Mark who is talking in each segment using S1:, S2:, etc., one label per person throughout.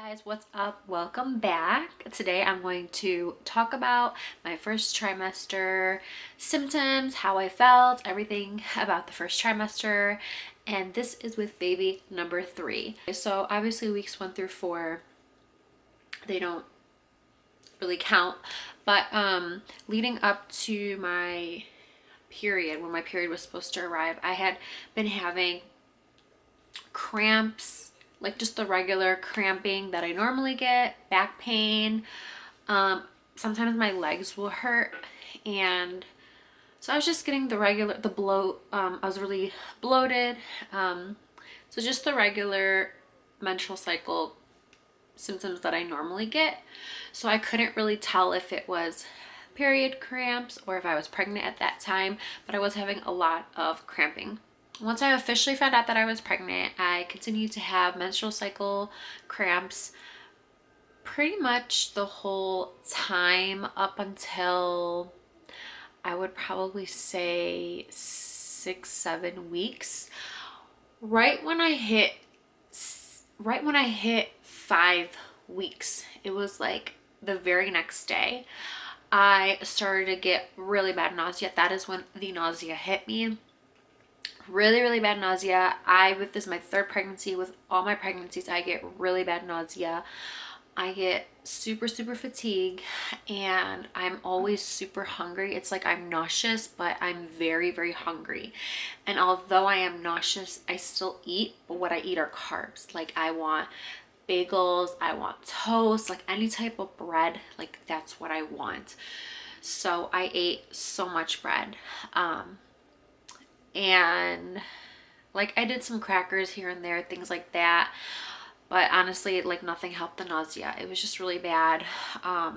S1: Guys, what's up? Welcome back. Today I'm going to talk about my first trimester symptoms, how I felt, everything about the first trimester, and this is with baby number 3. So obviously weeks 1 through 4, they don't really count, but leading up to my period, when my period was supposed to arrive, I had been having cramps, like just the regular cramping that I normally get, back pain. Sometimes my legs will hurt, and so I was just getting the bloat. I was really bloated. So just the regular menstrual cycle symptoms that I normally get. So I couldn't really tell if it was period cramps or if I was pregnant at that time, but I was having a lot of cramping. Once I officially found out that I was pregnant, I continued to have menstrual cycle cramps pretty much the whole time up until I would probably say 6-7 weeks. Right when I hit 5 weeks, it was like the very next day, I started to get really bad nausea. That is when the nausea hit me. Really bad nausea. This is my 3rd pregnancy. With all my pregnancies, I get really bad nausea. I get super fatigued, and I'm always super hungry. It's like I'm nauseous, but I'm very hungry. And although I am nauseous, I still eat, but what I eat are carbs. Like I want bagels, I want toast, like any type of bread, like that's what I want. So I ate so much bread. And like I did some crackers here and there, things like that, but honestly, like nothing helped the nausea. It was just really bad. I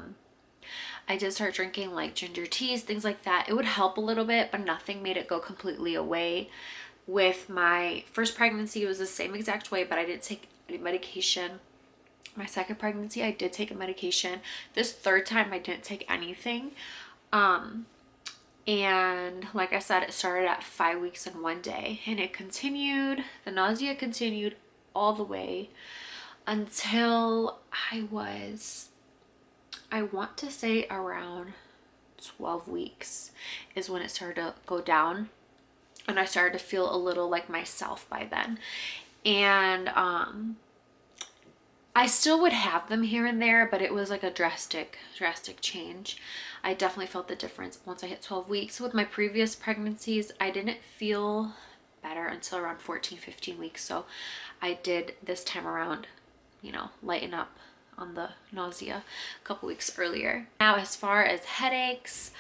S1: did start drinking like ginger teas, things like that. It would help a little bit, but nothing made it go completely away. With my first pregnancy, it was the same exact way, but I didn't take any medication. My 2nd pregnancy, I did take a medication. This 3rd time, I didn't take anything. And like I said, it started at 5 weeks and 1 day, and it continued. The nausea continued all the way until I want to say around 12 weeks is when it started to go down, and I started to feel a little like myself by then. And I still would have them here and there, but it was like a drastic change. I definitely felt the difference once I hit 12 weeks. With my previous pregnancies, I didn't feel better until around 14-15 weeks. So I did this time around, lighten up on the nausea a couple weeks earlier. Now, as far as headaches,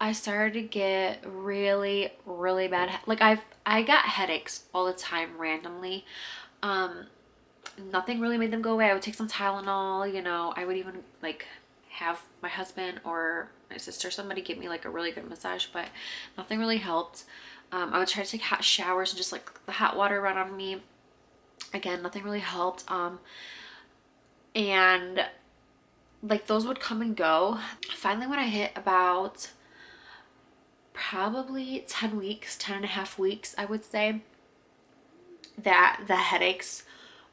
S1: I started to get really bad. Like I got headaches all the time randomly. Nothing really made them go away. I would take some Tylenol, I would even like have my husband or my sister, somebody give me like a really good massage, but nothing really helped. I would try to take hot showers and just like the hot water run on me. Again, nothing really helped. And like those would come and go. Finally, when I hit about probably 10 weeks, 10.5 weeks, I would say, that the headaches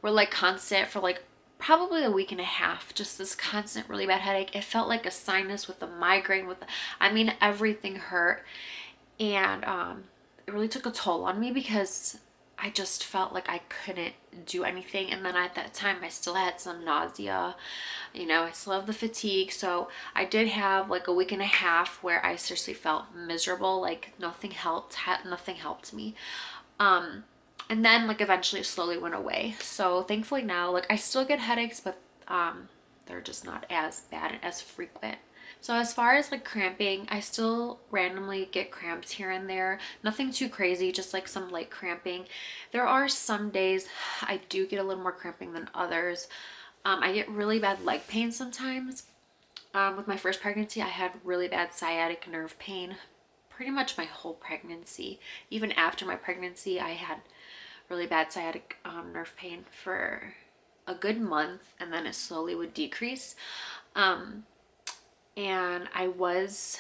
S1: were like constant for like probably a week and a half. Just this constant really bad headache. It felt like a sinus with a migraine everything hurt. And it really took a toll on me because I just felt like I couldn't do anything. And then at that time I still had some nausea, I still have the fatigue. So I did have like a week and a half where I seriously felt miserable. Like nothing helped me. And then like eventually it slowly went away. So thankfully now, like I still get headaches, but they're just not as bad and as frequent. So as far as like cramping, I still randomly get cramps here and there. Nothing too crazy, just like some light cramping. There are some days I do get a little more cramping than others. I get really bad leg pain sometimes. With my first pregnancy, I had really bad sciatic nerve pain pretty much my whole pregnancy. Even after my pregnancy, I had really bad sciatic nerve pain for a good month, and then it slowly would decrease. And I was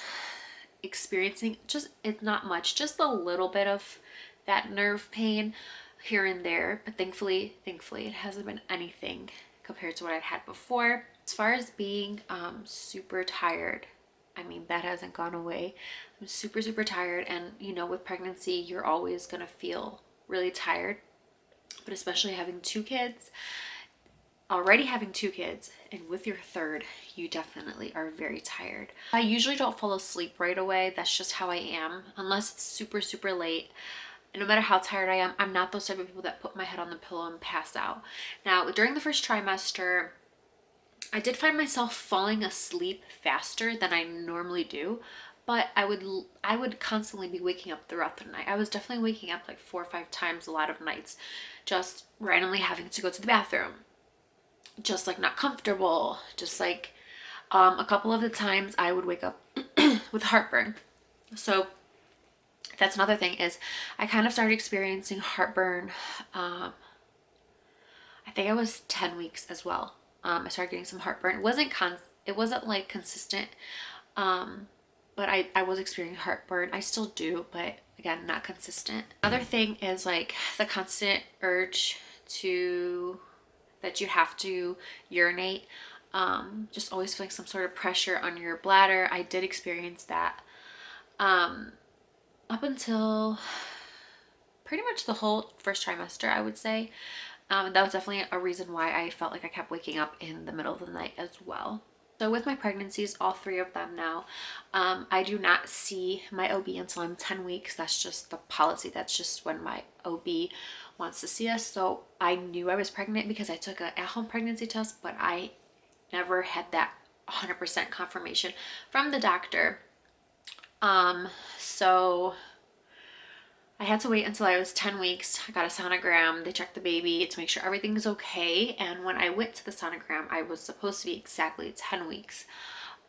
S1: experiencing it's not much, just a little bit of that nerve pain here and there, but thankfully it hasn't been anything compared to what I'd had before. As far as being super tired, I mean, that hasn't gone away. I'm super, super tired. And, you know, with pregnancy, you're always going to feel really tired. But especially having two kids, already having two kids, and with your third, you definitely are very tired. I usually don't fall asleep right away. That's just how I am, unless it's super, super late. And no matter how tired I am, I'm not those type of people that put my head on the pillow and pass out. Now, during the first trimester, I did find myself falling asleep faster than I normally do, but I would constantly be waking up throughout the night. I was definitely waking up like 4 or 5 times a lot of nights, just randomly having to go to the bathroom, just like not comfortable, just like a couple of the times I would wake up with heartburn. So that's another thing, is I kind of started experiencing heartburn. I think I was 10 weeks as well. I started getting some heartburn. It wasn't like consistent, but I was experiencing heartburn. I still do, but again, not consistent. Another thing is like the constant urge that you have to urinate. Just always feeling some sort of pressure on your bladder. I did experience that up until pretty much the whole first trimester, I would say. That was definitely a reason why I felt like I kept waking up in the middle of the night as well. So with my pregnancies, all 3 of them now, I do not see my OB until I'm 10 weeks. That's just the policy. That's just when my OB wants to see us. So I knew I was pregnant because I took an at-home pregnancy test, but I never had that 100% confirmation from the doctor. So I had to wait until I was 10 weeks. I got a sonogram. They checked the baby to make sure everything's okay. And when I went to the sonogram, I was supposed to be exactly 10 weeks.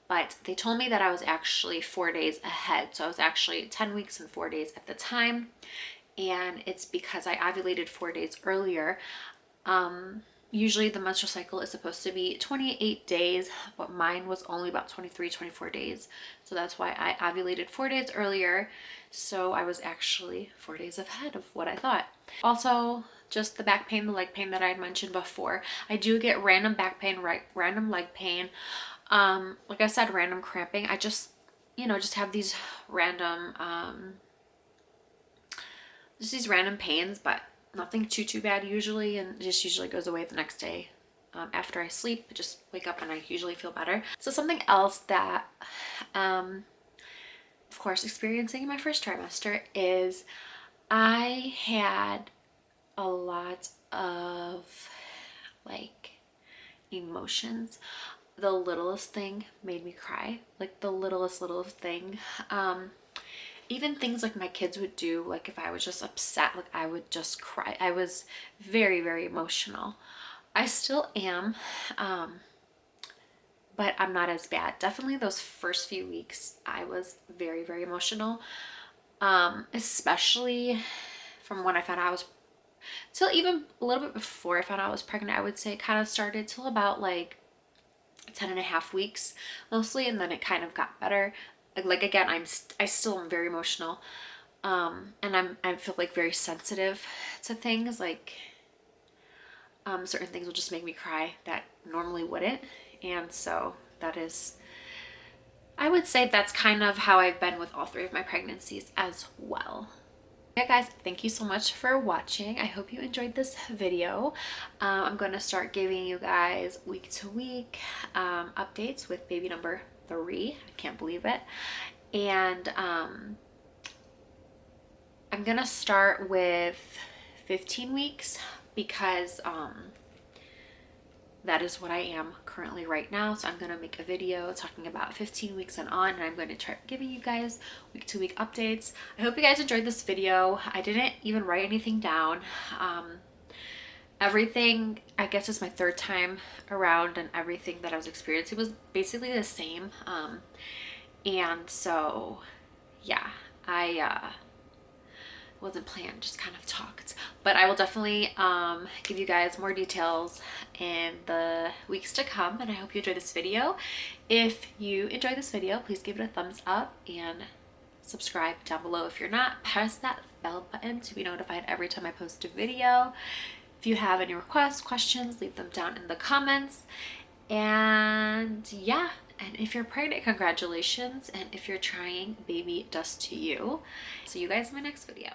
S1: But they told me that I was actually 4 days ahead. So I was actually 10 weeks and 4 days at the time. And it's because I ovulated 4 days earlier. Usually the menstrual cycle is supposed to be 28 days, but mine was only about 23, 24 days. So that's why I ovulated 4 days earlier. So I was actually 4 days ahead of what I thought. Also, just the back pain, the leg pain that I had mentioned before. I do get random back pain, random leg pain. Like I said, random cramping. I just, just have these random, pains, but nothing too bad usually, and it just usually goes away the next day. After I sleep, I just wake up and I usually feel better. So something else that, of course, experiencing in my first trimester is I had a lot of like emotions. The littlest thing made me cry, like the littlest thing. Even things like my kids would do, like if I was just upset, like I would just cry. I was very, very emotional. I still am, but I'm not as bad. Definitely those first few weeks, I was very, very emotional, especially from when I found out I was, till even a little bit before I found out I was pregnant. I would say it kind of started till about like 10 and a half weeks mostly, and then it kind of got better. Like again, I still am very emotional, and I feel like very sensitive to things. Like certain things will just make me cry that normally wouldn't, and so that is, I would say that's kind of how I've been with all 3 of my pregnancies as well. Yeah guys, thank you so much for watching. I hope you enjoyed this video. I'm going to start giving you guys week to week updates with baby number 3. I can't believe it. And I'm gonna start with 15 weeks because that is what I am currently right now. So I'm gonna make a video talking about 15 weeks and on, and I'm going to try giving you guys week to week updates. I hope you guys enjoyed this video. I didn't even write anything down. Everything, I guess it's my 3rd time around, and everything that I was experiencing was basically the same. And so yeah, I wasn't planned, just kind of talked, but I will definitely give you guys more details in the weeks to come, and I hope you enjoy this video. If you enjoy this video, please give it a thumbs up and subscribe down below. If you're not, press that bell button to be notified every time I post a video. If you have any requests, questions, leave them down in the comments. And yeah, and if you're pregnant, congratulations. And if you're trying, baby dust to you. See you guys in my next video.